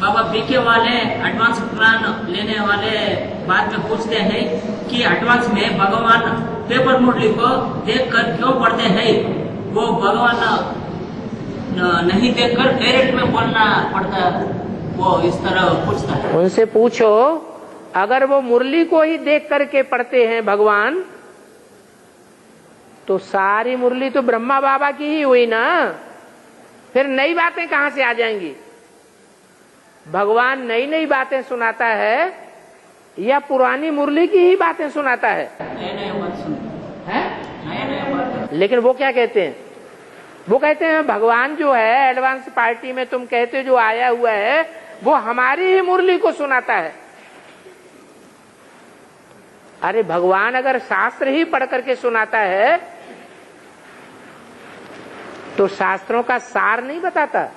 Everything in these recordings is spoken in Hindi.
बाबा बीके वाले एडवांस प्लान लेने वाले बाद में पूछते हैं कि एडवांस में भगवान पेपर मुरली को देखकर क्यों पढ़ते हैं। वो भगवान नहीं देखकर डायरेक्ट में बोलना पड़ता, वो इस तरह पूछता है। उनसे पूछो, अगर वो मुरली को ही देख करके पढ़ते हैं भगवान, तो सारी मुरली तो ब्रह्मा बाबा की ही हुई ना, फिर नई बातें कहां से आ जाएंगी? भगवान नई नई बातें सुनाता है या पुरानी मुरली की ही बातें सुनाता है? नए बात सुनते हैं। लेकिन वो क्या कहते हैं? वो कहते हैं भगवान जो है एडवांस पार्टी में तुम कहते जो आया हुआ है, वो हमारी ही मुरली को सुनाता है। अरे भगवान अगर शास्त्र ही पढ़ करके सुनाता है तो शास्त्रों का सार नहीं बताता।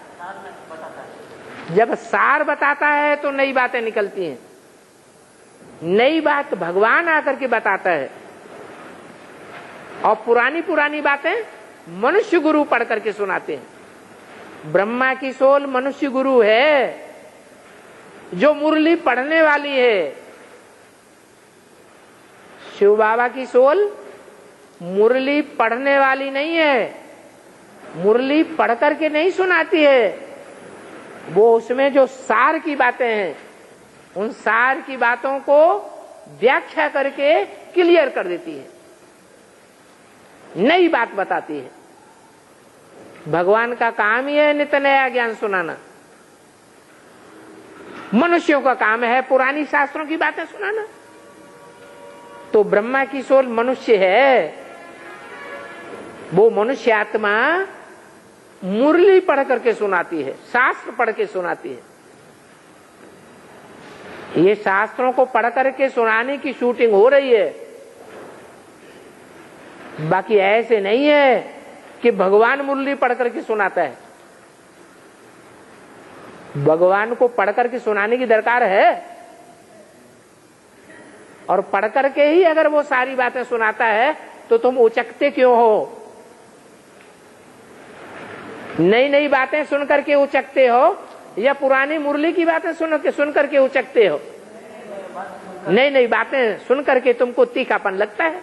जब सार बताता है तो नई बातें निकलती हैं। नई बात भगवान आकर के बताता है और पुरानी पुरानी बातें मनुष्य गुरु पढ़ करके सुनाते हैं। ब्रह्मा की सोल मनुष्य गुरु है जो मुरली पढ़ने वाली है। शिव बाबा की सोल मुरली पढ़ने वाली नहीं है, मुरली पढ़ करके नहीं सुनाती है। वो उसमें जो सार की बातें हैं, उन सार की बातों को व्याख्या करके क्लियर कर देती है, नई बात बताती है। भगवान का काम ही है नित्य नया ज्ञान सुनाना। मनुष्यों का काम है पुरानी शास्त्रों की बातें सुनाना। तो ब्रह्मा की सोल मनुष्य है, वो मनुष्य आत्मा मुरली पढ़ करके सुनाती है, शास्त्र पढ़ के सुनाती है। ये शास्त्रों को पढ़ करके सुनाने की शूटिंग हो रही है। बाकी ऐसे नहीं है कि भगवान मुरली पढ़ करके सुनाता है। भगवान को पढ़ करके सुनाने की दरकार है, और पढ़ करके ही अगर वो सारी बातें सुनाता है तो तुम उचकते क्यों हो? नई नई बातें सुन करके उचकते हो या पुरानी मुरली की बातें सुन करके उचकते हो? नई नई बातें सुन करके तुमको तीखापन लगता है।